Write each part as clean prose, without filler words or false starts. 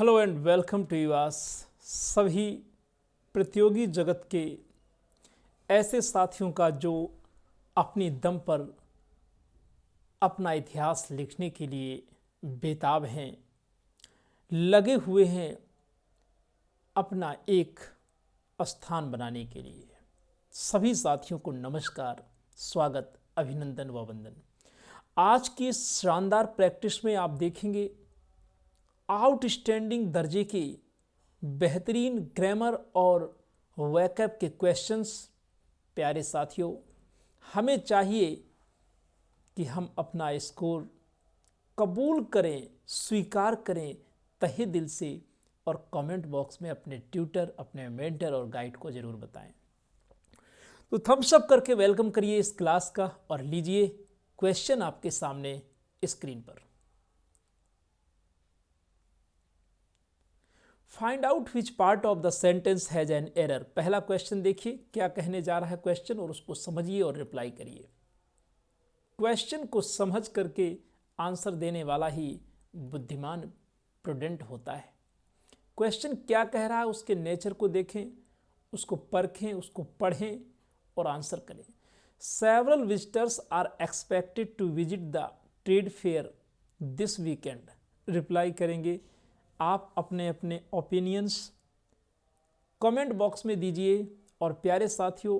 Hello and welcome to यूआस। सभी प्रतियोगी जगत के ऐसे साथियों का जो अपनी दम पर अपना इतिहास लिखने के लिए बेताब हैं, लगे हुए हैं अपना एक स्थान बनाने के लिए। सभी साथियों को नमस्कार, स्वागत, अभिनंदन व वंदन। आज की इस शानदार प्रैक्टिस में आप देखेंगे आउटस्टैंडिंग दर्जे के बेहतरीन ग्रामर और वैकअप के क्वेश्चंस। प्यारे साथियों, हमें चाहिए कि हम अपना स्कोर कबूल करें, स्वीकार करें तहे दिल से, और कमेंट बॉक्स में अपने ट्यूटर, अपने मेंटर और गाइड को ज़रूर बताएं। तो थम्स अप करके वेलकम करिए इस क्लास का और लीजिए क्वेश्चन आपके सामने स्क्रीन पर। Find out which part of the sentence has an error. पहला क्वेश्चन देखिए क्या कहने जा रहा है क्वेश्चन, और उसको समझिए और रिप्लाई करिए। क्वेश्चन को समझ करके आंसर देने वाला ही बुद्धिमान, प्रूडेंट होता है। क्वेश्चन क्या कह रहा है उसके नेचर को देखें, उसको परखें, उसको पढ़ें और आंसर करें। Several visitors are expected to visit the trade fair this weekend. Reply करेंगे आप, अपने अपने ओपिनियंस कमेंट बॉक्स में दीजिए। और प्यारे साथियों,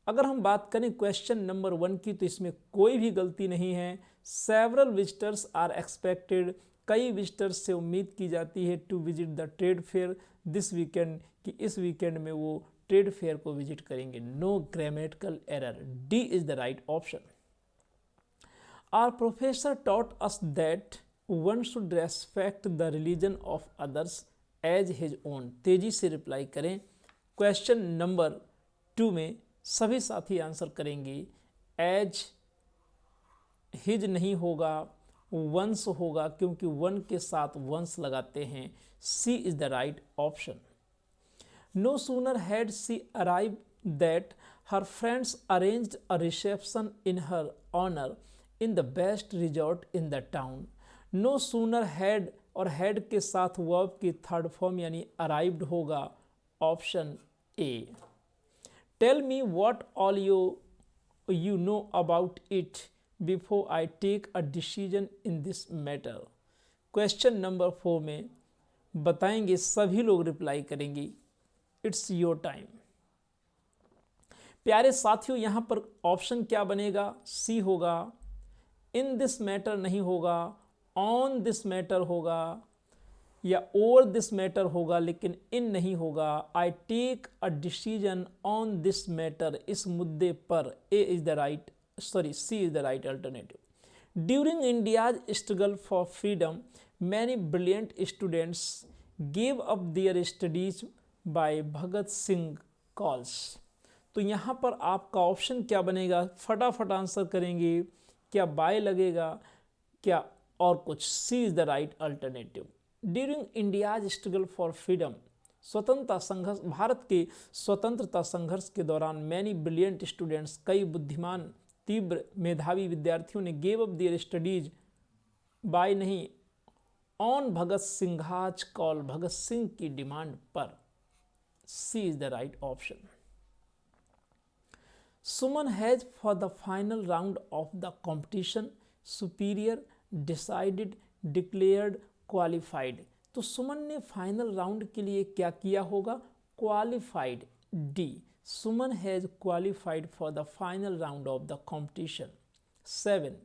अगर हम बात करें क्वेश्चन नंबर 1 की, तो इसमें कोई भी गलती नहीं है। सेवरल विजिटर्स आर एक्सपेक्टेड, कई विजिटर्स से उम्मीद की जाती है, to visit the trade fair this weekend, कि इस वीकेंड में वो ट्रेड फेयर को विजिट करेंगे। No grammatical error, D is the right option. Our professor taught us that one should respect the religion of others as his own. तेजी से reply करें। Question number 2 में सभी साथी आंसर करेंगे। एज हिज नहीं होगा, वंस होगा, क्योंकि वन के साथ वंस लगाते हैं। C is the right option. No sooner had she arrive that her friends arranged a reception in her honour in the best resort in the town. No sooner had, और had के साथ verb की third form यानी arrived होगा। Option A. Tell me what all you know about it before I take a decision in this matter। Question number 4 में बताएंगे, सभी लोग रिप्लाई करेंगे। It's your time. प्यारे साथियों, यहां पर ऑप्शन क्या बनेगा? सी होगा। इन दिस मैटर नहीं होगा, ऑन दिस मैटर होगा, या ओवर दिस मैटर होगा, लेकिन इन नहीं होगा। I take a decision on this matter, इस मुद्दे पर। A is the right, C is the right alternative. During India's struggle for freedom many brilliant students gave up their studies by Bhagat Singh calls. तो यहाँ पर आपका option क्या बनेगा? फटाफट आंसर करेंगे। क्या बाय लगेगा, क्या और कुछ? C is the right alternative. During India's struggle for freedom, स्वतंत्रता संघर्ष, भारत के स्वतंत्रता संघर्ष के दौरान, मैनी ब्रिलियंट स्टूडेंट्स, कई बुद्धिमान तीव्र मेधावी विद्यार्थियों ने, gave up their studies by नहीं, ऑन भगत सिंघाज कॉल, भगत सिंह की डिमांड पर। C is the right option. Suman has for the final round of the competition superior decided declared qualified. तो सुमन ने फाइनल राउंड के लिए क्या किया होगा? Qualified. D, Suman has qualified for the final round of the competition. 7,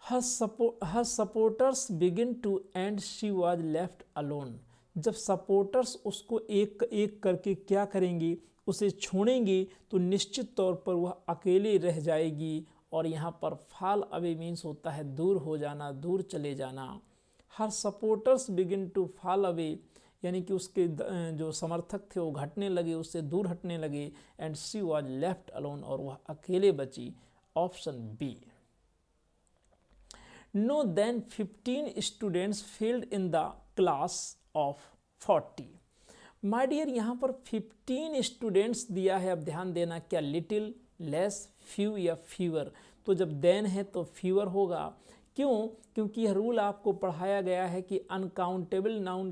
her supporters begin to and she was left alone। जब supporters उसको एक एक करके क्या करेंगे? उसे छोड़ेंगे, तो निश्चित तौर पर वह अकेले रह जाएगी। और यहाँ पर फॉल अवे मीन्स होता है दूर हो जाना, दूर चले जाना। Her supporters begin to fall away, यानी कि उसके जो समर्थक थे वो घटने लगे, उससे दूर हटने लगे। And she was left alone, और वह अकेले बची। Option B. No then 15 students failed in the class of 40। My dear, यहाँ पर 15 स्टूडेंट्स दिया है। अब ध्यान देना, क्या लिटिल, लेस, फ्यू या फीवर? तो जब देन है तो फीवर होगा। क्यों? क्योंकि यह रूल आपको पढ़ाया गया है कि अनकाउंटेबल नाउन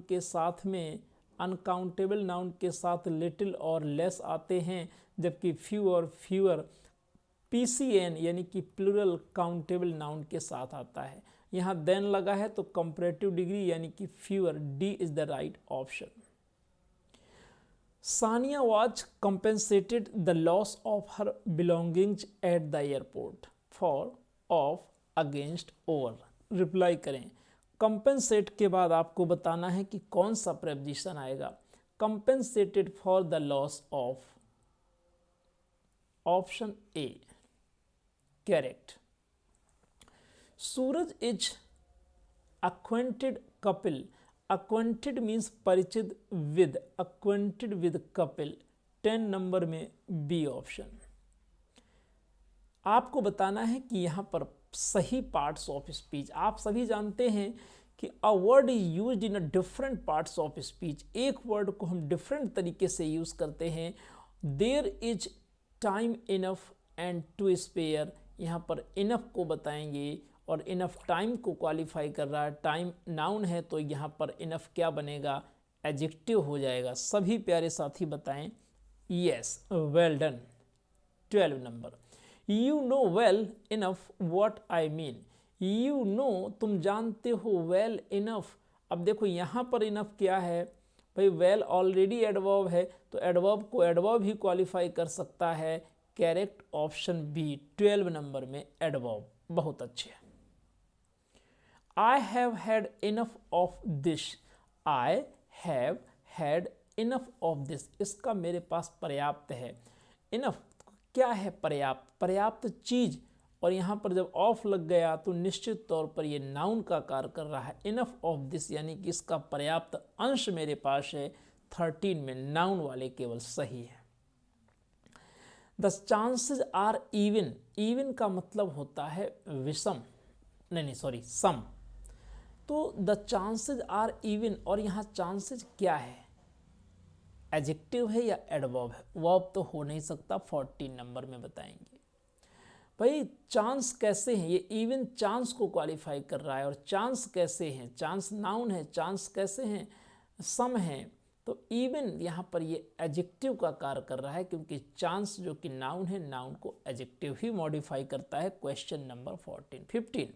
के साथ लिटिल और लेस आते हैं, जबकि फ्यू और फ्यूअर PCN यानी कि प्लूरल काउंटेबल नाउन के साथ आता है। यहाँ देन लगा है तो कंपैरेटिव डिग्री यानी कि fewer, D is the right option. Sania was compensated the loss of her belongings at the airport for of against over। Reply करें। कंपेंसेट के बाद आपको बताना है कि कौन सा प्रेपोजिशन आएगा। Compensated for the loss of, option A correct. Suraj is acquainted couple, acquainted means परिचित with, acquainted with couple, 10 number में बी ऑप्शन। आपको बताना है कि यहाँ पर सही पार्ट्स ऑफ स्पीच, आप सभी जानते हैं कि a word is used in a different parts of speech, एक वर्ड को हम डिफरेंट तरीके से यूज करते हैं। There is time enough and to spare, यहाँ पर इनफ को बताएंगे और इनफ टाइम को क्वालिफाई कर रहा है। टाइम नाउन है तो यहाँ पर इनफ क्या बनेगा, एडजेक्टिव हो जाएगा। सभी प्यारे साथी बताएं yes, well done. 12 number, you know well enough what I mean. You know तुम जानते हो, वेल इनफ, अब देखो यहाँ पर इनफ क्या है भाई, वेल ऑलरेडी एडवर्ब है तो एडवर्ब को एडवर्ब ही क्वालिफाई कर सकता है। करेक्ट ऑप्शन बी 12 नंबर में एडवर्ब, बहुत अच्छे। I have had enough of this, I have had enough of this, इसका मेरे पास पर्याप्त है। enough क्या है, पर्याप्त, पर्याप्त चीज, और यहाँ पर जब ऑफ लग गया तो निश्चित तौर पर ये नाउन का कार्य कर रहा है। enough of this यानी कि इसका पर्याप्त अंश मेरे पास है। 13 में नाउन वाले केवल सही है। The chances are even, even का मतलब होता है विषम, नहीं सॉरी सम, तो द चांसेज आर इवन, और यहाँ चांसेज क्या है, एडजेक्टिव है या एडवर्ब है, वर्ब तो हो नहीं सकता। 14 नंबर में बताएंगे भाई चांस कैसे हैं, ये इवन चांस को क्वालिफाई कर रहा है, और चांस कैसे हैं, चांस नाउन है, चांस कैसे हैं, सम हैं, तो इवन यहाँ पर ये एडजेक्टिव का कार्य कर रहा है, क्योंकि चांस जो कि नाउन है, नाउन को एडजेक्टिव ही मॉडिफाई करता है। Question number 15।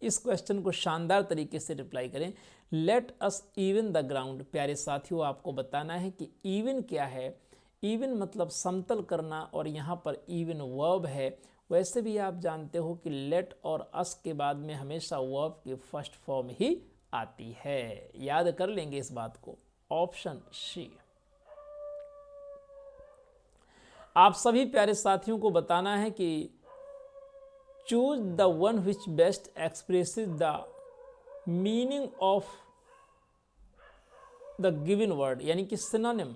इस क्वेश्चन को शानदार तरीके से रिप्लाई करें। Let us even the ground, प्यारे साथियों आपको बताना है कि इवन क्या है। इवन मतलब समतल करना, और यहाँ पर इवन वर्ब है। वैसे भी आप जानते हो कि लेट और अस के बाद में हमेशा वर्ब की फर्स्ट फॉर्म ही आती है, याद कर लेंगे इस बात को। Option C. आप सभी प्यारे साथियों को बताना है कि choose the one which best expresses the meaning of the given word, यानी कि सिनोनिम।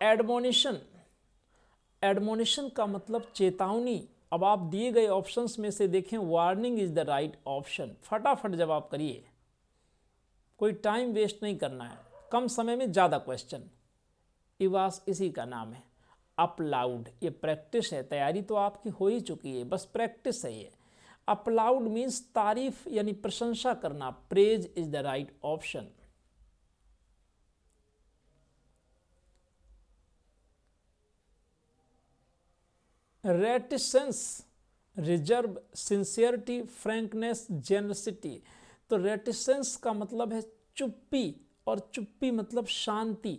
एडमोनिशन, एडमोनिशन का मतलब चेतावनी। अब आप दिए गए ऑप्शंस में से देखें, warning is the right option. फटाफट जवाब करिए, कोई टाइम वेस्ट नहीं करना है, कम समय में ज़्यादा क्वेश्चन। इवास इसी का नाम है। अपलाउड, ये प्रैक्टिस है, तैयारी तो आपकी हो ही चुकी है, बस प्रैक्टिस है ये। अपलाउड मीन्स तारीफ यानी प्रशंसा करना। Praise is the right option. Reticence, reserve, sincerity, frankness, generosity. तो रेटिसेंस का मतलब है चुप्पी, और चुप्पी मतलब शांति,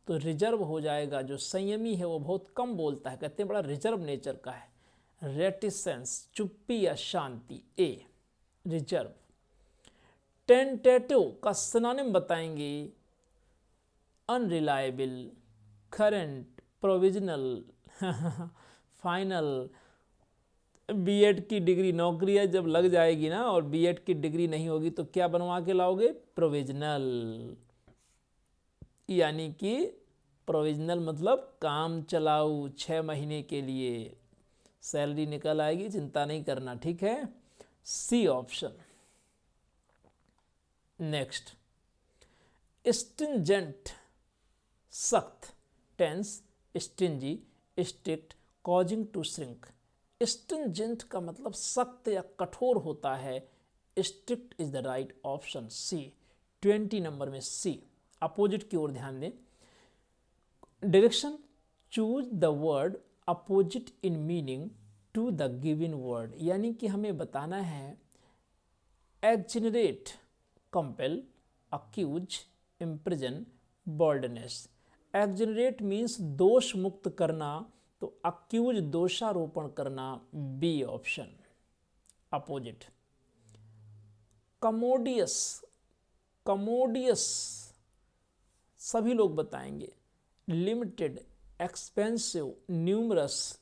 तो रिजर्व हो जाएगा। जो संयमी है वो बहुत कम बोलता है, कहते हैं बड़ा रिजर्व नेचर का है। रेटिसेंस चुप्पी या शांति, ए रिजर्व। टेंटेटिव का सिनोनिम बताएंगे, unreliable, current, provisional, final. BEd की डिग्री, नौकरी जब लग जाएगी ना और बीएड की डिग्री नहीं होगी तो क्या बनवा के लाओगे, प्रोविजनल, यानी कि प्रोविजनल मतलब काम चलाऊ, 6 महीने के लिए, सैलरी निकल आएगी, चिंता नहीं करना, ठीक है। C option. नेक्स्ट, स्टिंजेंट सख्त, tense stingy, strict, causing to shrink. Stringent का मतलब सख्त या कठोर होता है। Strict is the right option, C. 20 number में सी। अपोजिट की ओर ध्यान दें। Direction, choose the word opposite in meaning to the given word, यानी कि हमें बताना है exonerate, compel, accuse, imprison, boldness. Exonerate means दोष मुक्त करना, तो अक्यूज दोषारोपण करना, B option opposite. Commodious, commodious सभी लोग बताएंगे। Limited, expensive, numerous,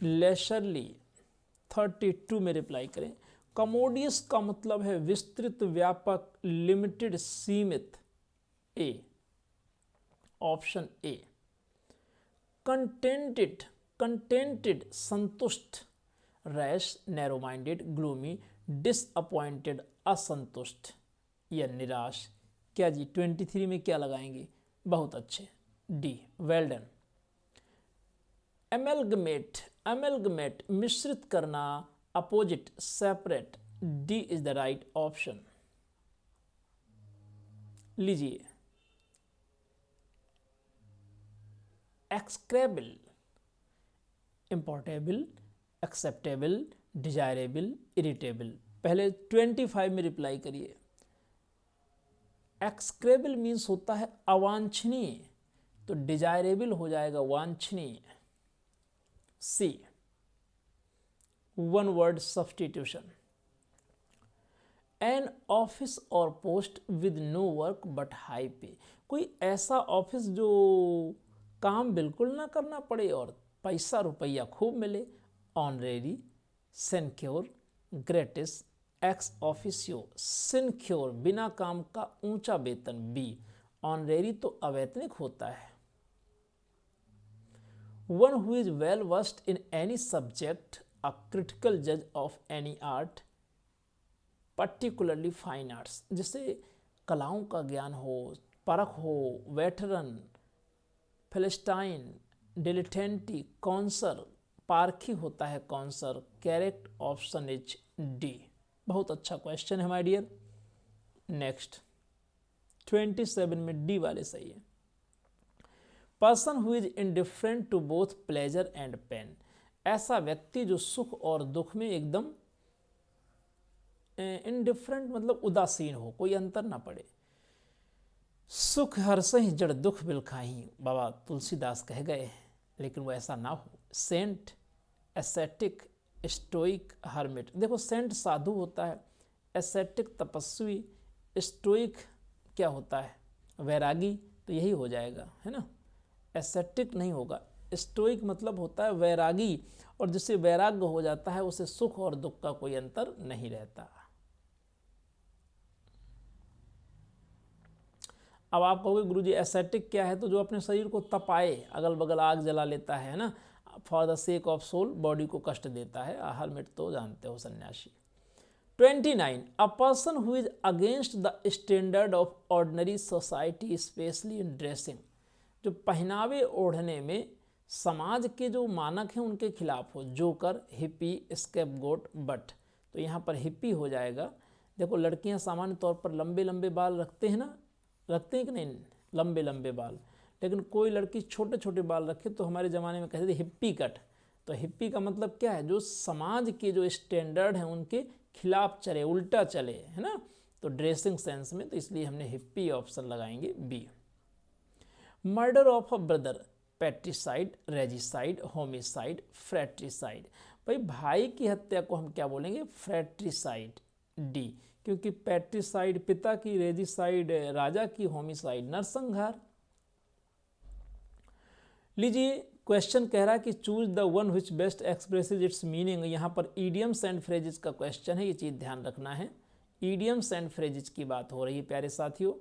लेशरली। 32 में रिप्लाई करें। कमोडियस का मतलब है विस्तृत, व्यापक, लिमिटेड, सीमित, A option A. Contented, contented संतुष्ट, rash, narrow minded, gloomy, disappointed असंतुष्ट या निराश। क्या जी 23 में क्या लगाएंगे? बहुत अच्छे, डी, वेल डन। एमेलगमेट, एमेलगमेट मिश्रित करना, opposite, separate, D is the right option. लीजिए एक्सक्रेबल, इंपोर्टेबल, एक्सेप्टेबल, डिजायरेबल, इरिटेबल। पहले 25 में रिप्लाई करिए। एक्सक्रेबल मीन्स होता है अवांछनीय, तो डिजायरेबल हो जाएगा वांछनीय, C. One word substitution. An office और post with no work but high pay, कोई ऐसा ऑफिस जो काम बिल्कुल ना करना पड़े और पैसा रुपया खूब मिले। ऑनरेरी, सिनक्योर, ग्रेटिस, एक्स ऑफिसियो, सिनक्योर बिना काम का ऊंचा वेतन, बी। ऑनरेरी तो अवैतनिक होता है। One who is well versed in any subject, a critical जज of any art, particularly fine arts, जिसे कलाओं का ज्ञान हो, परख हो, वेटरन, फिलिस्टाइन, डिलिटेंटी, कॉन्सर, पारखी होता है connoisseur. Correct option is D. बहुत अच्छा क्वेश्चन है माय डियर। नेक्स्ट 27 में डी वाले सही है। Person who is indifferent to both pleasure and pain, ऐसा व्यक्ति जो सुख और दुख में एकदम इंडिफरेंट मतलब उदासीन हो, कोई अंतर ना पड़े। सुख हर्षहि जड़ दुख बिलखाही, बाबा तुलसीदास कह गए, लेकिन वो ऐसा ना हो। Saint, ascetic, stoic, hermit. देखो सेंट साधु होता है, एसेटिक तपस्वी, स्टोइक क्या होता है? वैरागी, तो यही हो जाएगा, है ना। एसेटिक नहीं होगा, स्टोइक मतलब होता है वैरागी, और जिससे वैराग्य हो जाता है उसे सुख और दुख का कोई अंतर नहीं रहता। अब आप कहोगे गुरुजी एसेटिक क्या है? तो जो अपने शरीर को तपाए, अगल बगल आग जला लेता है ना, for the sake of soul, body को कष्ट देता है। हर्मिट तो जानते हो, सन्यासी। 29 a person who is against the standard of ordinary society specially in dressing, जो पहनावे ओढ़ने में समाज के जो मानक हैं उनके खिलाफ हो। Joker, hippie, scapegoat, but. तो यहाँ पर हिप्पी हो जाएगा। देखो लड़कियाँ सामान्य तौर पर लंबे लंबे बाल रखते हैं ना, रखते हैं कि नहीं लंबे लंबे बाल, लेकिन कोई लड़की छोटे छोटे बाल रखे तो हमारे ज़माने में कहते थे हिप्पी कट। तो हिप्पी का मतलब क्या है? जो समाज के जो स्टैंडर्ड हैं उनके खिलाफ चले, उल्टा चले, है ना। तो ड्रेसिंग सेंस में, तो इसलिए हमने हिप्पी ऑप्शन लगाएंगे, B. Murder of a brother, patricide, regicide, homicide, fratricide. भाई भाई की हत्या को हम क्या बोलेंगे? Fratricide, D. क्योंकि पैट्रिसाइड पिता की, रेजिसाइड राजा की, होमिसाइड नरसंहार। लीजिए क्वेश्चन कह रहा है कि choose the one which best expresses it's meaning. यहाँ पर ईडियम्स एंड फ्रेजेस का क्वेश्चन है, ये चीज़ ध्यान रखना है। ईडियम्स एंड फ्रेजेस की बात हो रही है प्यारे साथियों।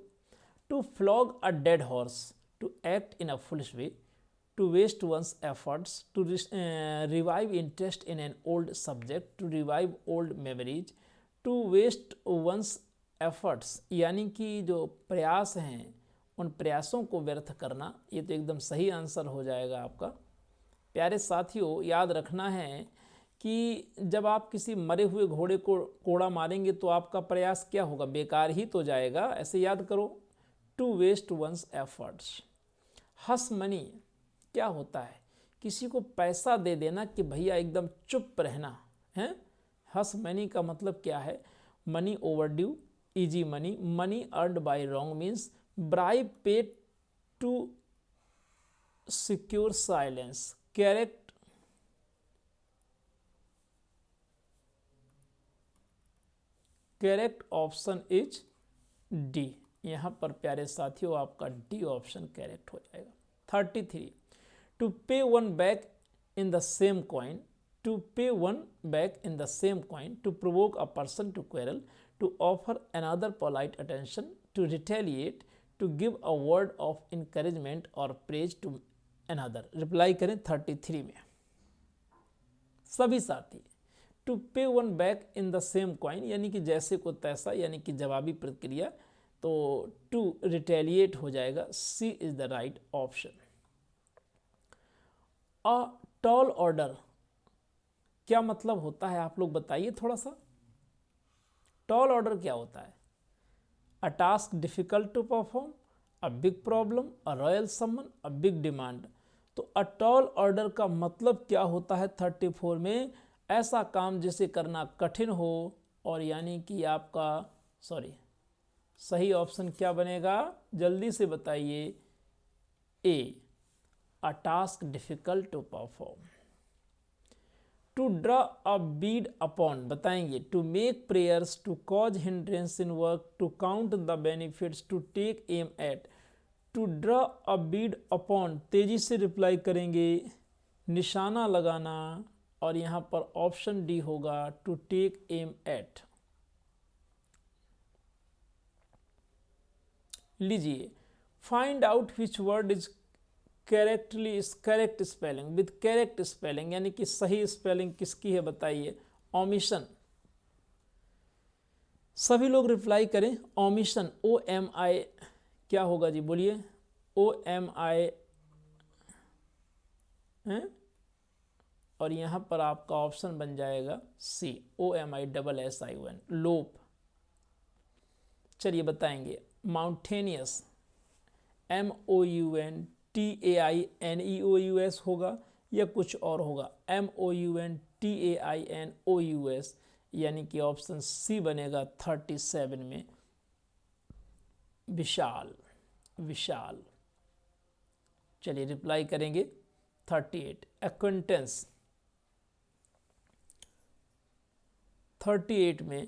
To flog a dead horse, to act in a foolish way, to waste one's efforts, to revive interest in an old subject, to revive old memories, to waste one's efforts, यानी कि जो प्रयास हैं उन प्रयासों को व्यर्थ करना। ये तो एकदम सही आंसर हो जाएगा आपका। प्यारे साथियों याद रखना है कि जब आप किसी मरे हुए घोड़े को कोड़ा मारेंगे तो आपका प्रयास क्या होगा, बेकार ही तो जाएगा। ऐसे याद करो, to waste one's efforts. Hush money क्या होता है, किसी को पैसा दे देना कि भैया एकदम चुप रहना है। हस मनी का मतलब क्या है, money overdue, easy money, money earned by wrong means, bribe paid to secure silence. Correct option is D. यहाँ पर प्यारे साथियों आपका डी ऑप्शन करेक्ट हो जाएगा। 33, to pay one back in the same coin, to pay one back in the same coin, to provoke a person to quarrel, to offer another polite attention, to retaliate, to give a word of encouragement और praise to another. Reply करें 33 में सभी साथी। To pay one back in the same coin यानी कि जैसे को तैसा, यानी कि जवाबी प्रक्रिया, तो टू रिटेलिएट हो जाएगा, C is the right option. A tall order क्या मतलब होता है, आप लोग बताइए थोड़ा सा। टॉल ऑर्डर क्या होता है, a task difficult to perform, a big problem, a royal summon, a big demand. तो अ टॉल ऑर्डर का मतलब क्या होता है 34 में, ऐसा काम जिसे करना कठिन हो, और यानी कि आपका सही ऑप्शन क्या बनेगा, जल्दी से बताइए, A, a task difficult to perform. To draw a bead upon, बताएंगे, to make prayers, to cause hindrance in work, to count the benefits, to take aim at. To draw a bead upon, तेजी से reply करेंगे, निशाना लगाना, और यहाँ पर option D होगा टू टेक एम एट। लीजिए, find out which word is correct spelling, with correct spelling यानी कि सही स्पेलिंग किसकी है, बताइए। ओमिशन, सभी लोग रिप्लाई करें। ओमिशन, OMI क्या होगा जी, बोलिए। OMI है, और यहाँ पर आपका ऑप्शन बन जाएगा सी, OMISSION, लोप। चलिए बताएंगे, माउंटेनियस, MOUNTAINEOUS होगा या कुछ और होगा, MOUNTAINOUS, यानी कि ऑप्शन सी बनेगा 37 में, विशाल, विशाल। चलिए रिप्लाई करेंगे 38, एक्वेंटेंस। 38 में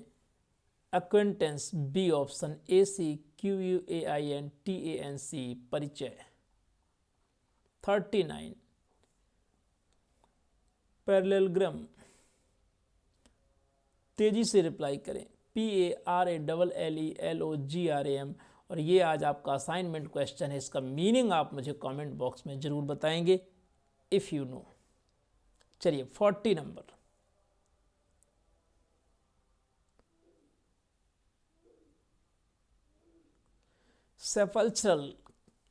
एक्वेंटेंस, बी ऑप्शन, ACQUAINTANC, परिचय। 39, पैरेललोग्राम, तेजी से रिप्लाई करें, PARALLELOGRAM। और ये आज आपका असाइनमेंट क्वेश्चन है, इसका मीनिंग आप मुझे कमेंट बॉक्स में जरूर बताएंगे इफ़ यू नो। चलिए 40 number, sepulchral,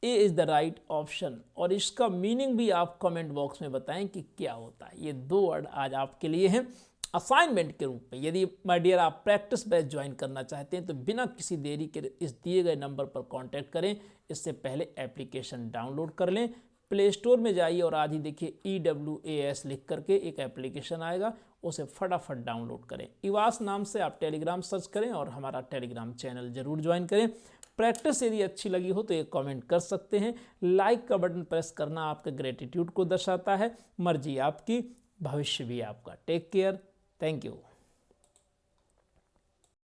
A is the right option, और इसका मीनिंग भी आप कमेंट बॉक्स में बताएं कि क्या होता है। ये 2 वर्ड आज आपके लिए हैं असाइनमेंट के रूप में। यदि माय डियर आप प्रैक्टिस बैच ज्वाइन करना चाहते हैं तो बिना किसी देरी के इस दिए गए नंबर पर कांटेक्ट करें। इससे पहले एप्लीकेशन डाउनलोड कर लें, प्ले स्टोर में जाइए और आज ही देखिए EWAS लिख करके एक एप्लीकेशन आएगा, उसे फटाफट डाउनलोड करें। इवास नाम से आप टेलीग्राम सर्च करें और हमारा टेलीग्राम चैनल जरूर ज्वाइन करें। प्रैक्टिस यदि अच्छी लगी हो तो एक कमेंट कर सकते हैं। लाइक का बटन प्रेस करना आपके ग्रेटिट्यूड को दर्शाता है। मर्जी आपकी, भविष्य भी आपका। Take care, thank you.